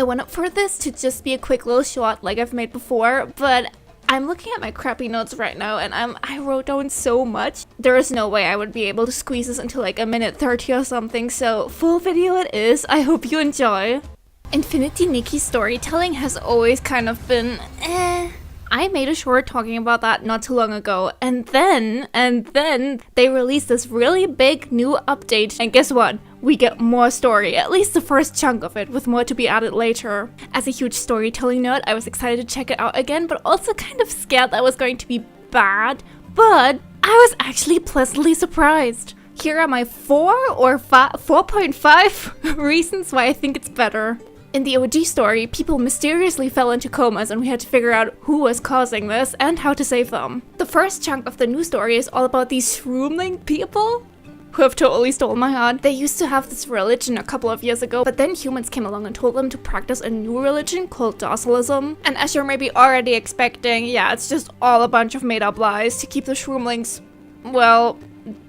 I went up for this to just be a quick little shot like I've made before, but I'm looking at my crappy notes right now and I wrote down so much. There is no way I would be able to squeeze this into like a minute 30 or something, so full video it is. I hope you enjoy. Infinity Nikki storytelling has always kind of been I made a short talking about that not too long ago, and then they released this really big new update, and guess what? We get more story, at least the first chunk of it, with more to be added later. As a huge storytelling nerd, I was excited to check it out again, but also kind of scared that it was going to be bad, but I was actually pleasantly surprised. Here are my 4.5 reasons why I think it's better. In the OG story, people mysteriously fell into comas and we had to figure out who was causing this and how to save them. The first chunk of the new story is all about these shroomling people who have totally stolen my heart. They used to have this religion a couple of years ago, but then humans came along and told them to practice a new religion called docilism. And as you're maybe already expecting, yeah, it's just all a bunch of made up lies to keep the shroomlings, well,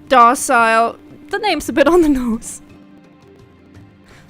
docile. The name's a bit on the nose.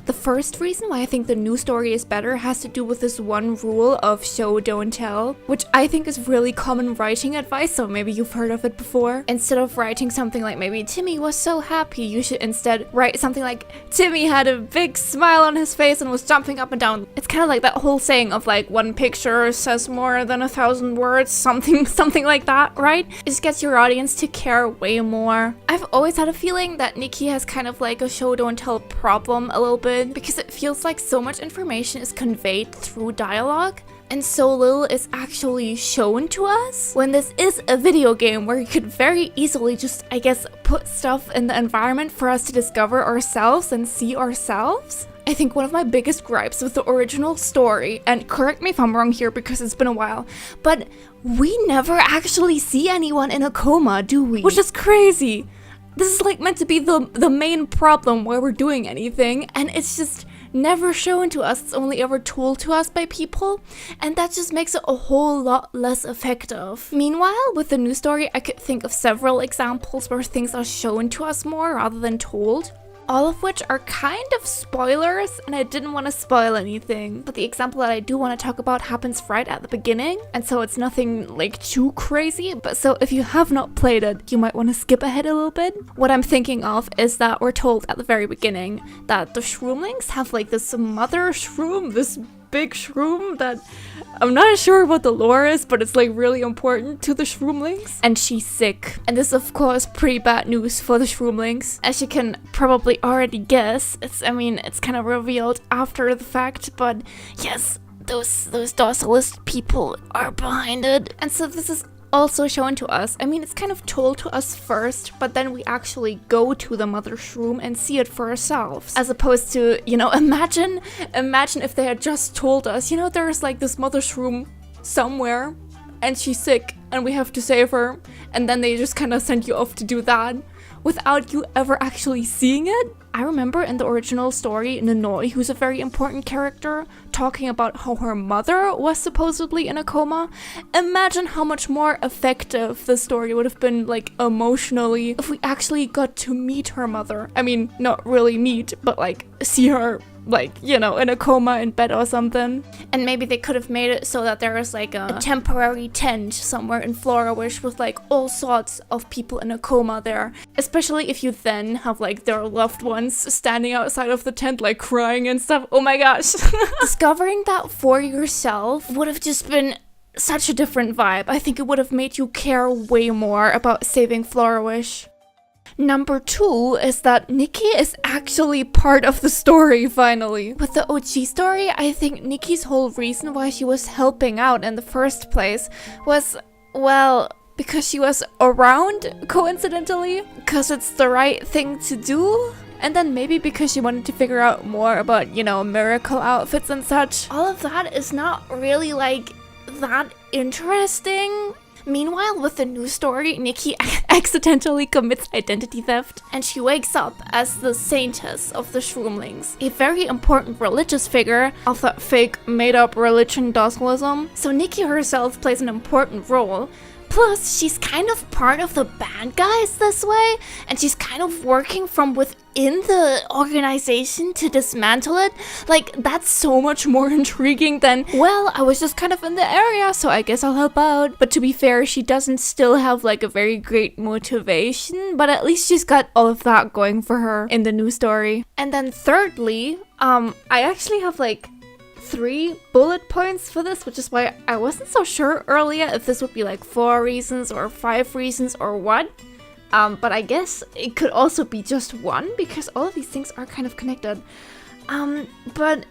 The first reason why I think the new story is better has to do with this one rule of show, don't tell, which I think is really common writing advice, so maybe you've heard of it before. Instead of writing something like maybe Timmy was so happy, you should instead write something like Timmy had a big smile on his face and was jumping up and down. It's kind of like that whole saying of like one picture says more than 1,000 words, something like that, right? It just gets your audience to care way more. I've always had a feeling that Nikki has kind of like a show, don't tell problem a little bit, because it feels like so much information is conveyed through dialogue and so little is actually shown to us, when this is a video game where you could very easily just, I guess, put stuff in the environment for us to discover ourselves and see ourselves. I think one of my biggest gripes with the original story, and correct me if I'm wrong here because it's been a while, but we never actually see anyone in a coma, do we? Which is crazy. This is like meant to be the main problem where we're doing anything, and it's just never shown to us. It's only ever told to us by people, and that just makes it a whole lot less effective. Meanwhile, with the new story, I could think of several examples where things are shown to us more rather than told. All of which are kind of spoilers, and I didn't want to spoil anything. But the example that I do want to talk about happens right at the beginning, and so it's nothing like too crazy, but so if you have not played it, you might want to skip ahead a little bit. What I'm thinking of is that we're told at the very beginning that the shroomlings have like this mother shroom, this big shroom that I'm not sure what the lore is, but it's like really important to the shroomlings. And she's sick. And this is of course pretty bad news for the shroomlings. As you can probably already guess, it's kind of revealed after the fact, but yes, those docilist people are behind it. And so this is also shown to us. It's kind of told to us first, but then we actually go to the mother shroom and see it for ourselves. As opposed to, imagine if they had just told us, there's like this mother shroom somewhere and she's sick and we have to save her, and then they just kind of send you off to do that without you ever actually seeing it. I remember in the original story, Nanoi, who's a very important character, talking about how her mother was supposedly in a coma. Imagine how much more effective the story would have been, like, emotionally, if we actually got to meet her mother. Not really meet, but, like, see her, like, in a coma in bed or something. And maybe they could have made it so that there is like a temporary tent somewhere in Florawish with like all sorts of people in a coma there. Especially if you then have like their loved ones standing outside of the tent like crying and stuff. Oh my gosh. Discovering that for yourself would have just been such a different vibe. I think it would have made you care way more about saving Florawish. Number 2 is that Nikki is actually part of the story, finally. With the OG story, I think Nikki's whole reason why she was helping out in the first place was, well, because she was around, coincidentally, because it's the right thing to do. And then maybe because she wanted to figure out more about, miracle outfits and such. All of that is not really, like, that interesting. Meanwhile, with the new story, Nikki accidentally commits identity theft, and she wakes up as the saintess of the shroomlings, a very important religious figure of that fake made-up religion docilism. So Nikki herself plays an important role, Plus, she's kind of part of the bad guys this way, and she's kind of working from within the organization to dismantle it. Like, that's so much more intriguing than, well, I was just kind of in the area, so I guess I'll help out. But to be fair, she doesn't still have like a very great motivation, but at least she's got all of that going for her in the new story. And then thirdly, I actually have like 3 bullet points for this, which is why I wasn't so sure earlier if this would be like 4 reasons or 5 reasons or what. But I guess it could also be just 1 because all of these things are kind of connected. But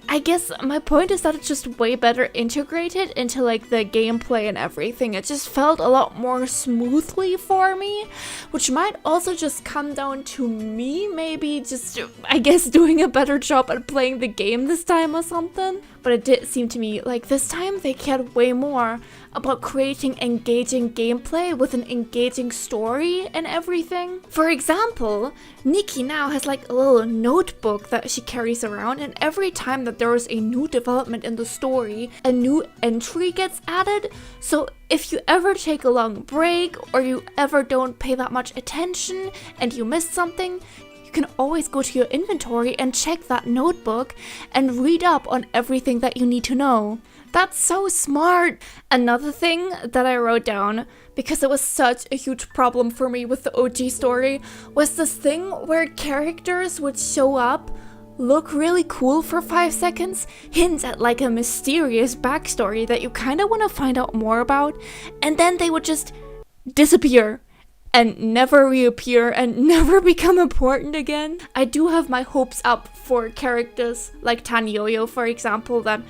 I guess my point is that it's just way better integrated into like the gameplay and everything. It just felt a lot more smoothly for me, which might also just come down to me maybe just, I guess, doing a better job at playing the game this time or something. But it did seem to me like this time they cared way more about creating engaging gameplay with an engaging story and everything. For example, Nikki now has like a little notebook that she carries around, and every time that there is a new development in the story, a new entry gets added. So if you ever take a long break or you ever don't pay that much attention and you missed something, you can always go to your inventory and check that notebook and read up on everything that you need to know. That's so smart! Another thing that I wrote down, because it was such a huge problem for me with the OG story, was this thing where characters would show up, look really cool for 5 seconds, hint at like a mysterious backstory that you kind of want to find out more about, and then they would just disappear and never reappear and never become important again. I do have my hopes up for characters like Tanyoyo, for example, that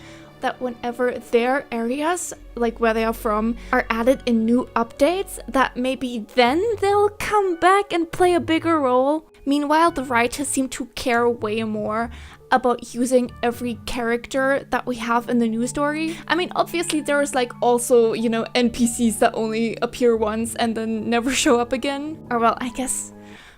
whenever their areas, like where they are from, are added in new updates, that maybe then they'll come back and play a bigger role. Meanwhile, the writers seem to care way more about using every character that we have in the new story. I mean, obviously there's like also, you know, NPCs that only appear once and then never show up again. Or well, I guess,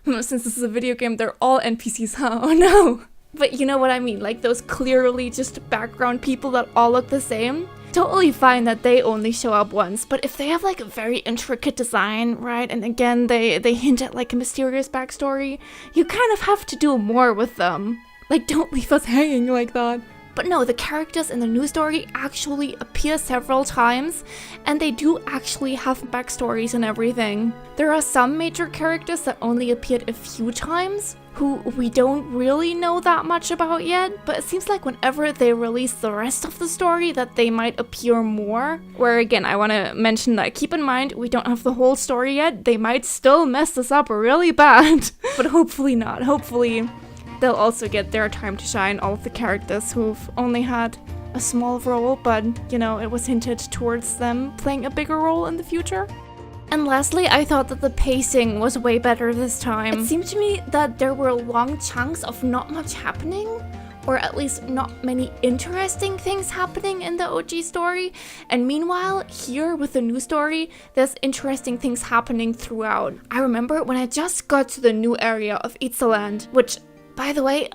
since this is a video game, they're all NPCs, huh? Oh no! But you know what I mean, like those clearly just background people that all look the same. Totally fine that they only show up once, but if they have like a very intricate design, right, and again they hint at like a mysterious backstory, you kind of have to do more with them. Like, don't leave us hanging like that. But no, the characters in the new story actually appear several times, and they do actually have backstories and everything. There are some major characters that only appeared a few times, who we don't really know that much about yet, but it seems like whenever they release the rest of the story that they might appear more. Where again, I want to mention that keep in mind, we don't have the whole story yet. They might still mess this up really bad, but hopefully not. Hopefully they'll also get their time to shine, all of the characters who've only had a small role, but you know, it was hinted towards them playing a bigger role in the future. And lastly, I thought that the pacing was way better this time. It seemed to me that there were long chunks of not much happening, or at least not many interesting things happening in the OG story. And meanwhile, here with the new story, there's interesting things happening throughout. I remember when I just got to the new area of Itzaland, which, by the way,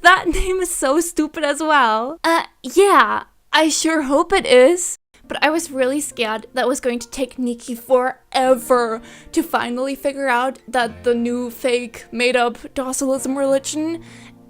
that name is so stupid as well. Yeah, I sure hope it is. But I was really scared that it was going to take Nikki forever to finally figure out that the new fake made-up docilism religion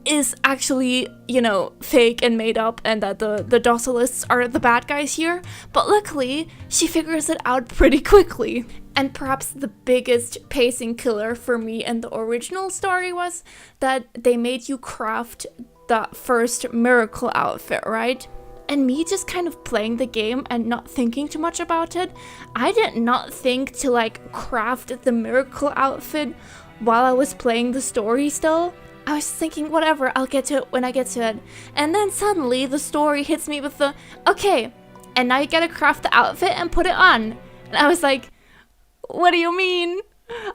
is actually, you know, fake and made up, and that the docilists are the bad guys here. But luckily, she figures it out pretty quickly. And perhaps the biggest pacing killer for me in the original story was that they made you craft that first miracle outfit, right? And me just kind of playing the game and not thinking too much about it, I did not think to like craft the miracle outfit while I was playing the story still. I was thinking, whatever, I'll get to it when I get to it. And then suddenly the story hits me with the, okay, and now you gotta craft the outfit and put it on. And I was like, what do you mean?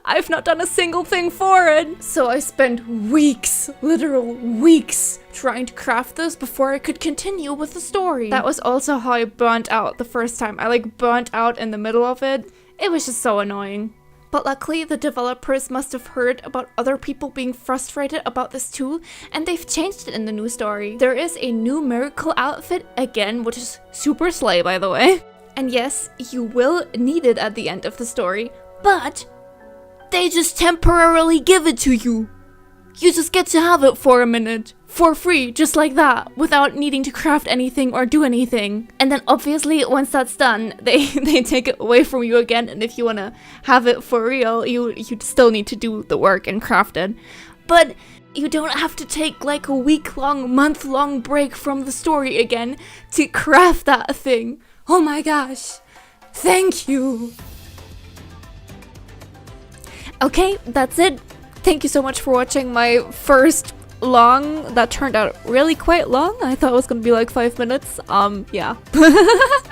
I've not done a single thing for it. So I spent weeks, literal weeks, trying to craft this before I could continue with the story. That was also how I burnt out the first time. I like burnt out in the middle of it. It was just so annoying. But luckily, the developers must have heard about other people being frustrated about this too, and they've changed it in the new story. There is a new miracle outfit again, which is super slay, by the way. And yes, you will need it at the end of the story, but they just temporarily give it to you. You just get to have it for a minute, for free, just like that, without needing to craft anything or do anything. And then obviously, once that's done, they take it away from you again, and if you want to have it for real, you still need to do the work and craft it. But you don't have to take like a week-long, month-long break from the story again to craft that thing. Oh my gosh, thank you. Okay, that's it. Thank you so much for watching my first long, that turned out really quite long. I thought it was gonna be like 5 minutes. Yeah.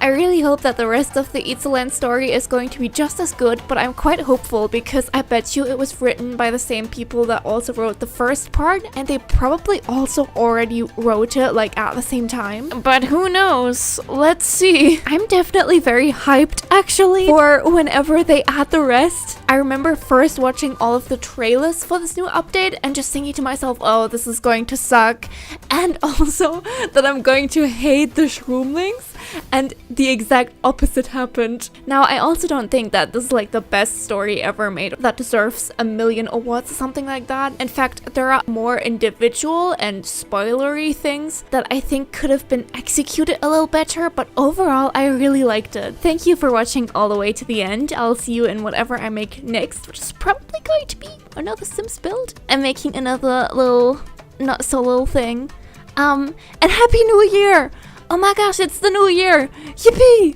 I really hope that the rest of the Itzaland story is going to be just as good, but I'm quite hopeful because I bet you it was written by the same people that also wrote the first part, and they probably also already wrote it like at the same time. But who knows? Let's see. I'm definitely very hyped actually for whenever they add the rest. I remember first watching all of the trailers for this new update and just thinking to myself, oh, this is going to suck, and also that I'm going to hate the shroomlings, and the exact opposite happened. Now, I also don't think that this is like the best story ever made that deserves 1 million awards or something like that. In fact, there are more individual and spoilery things that I think could have been executed a little better, but overall, I really liked it. Thank you for watching all the way to the end. I'll see you in whatever I make next, which is probably going to be another Sims build. I'm making another little, not so little thing. And Happy New Year! Oh my gosh, it's the new year! Yippee!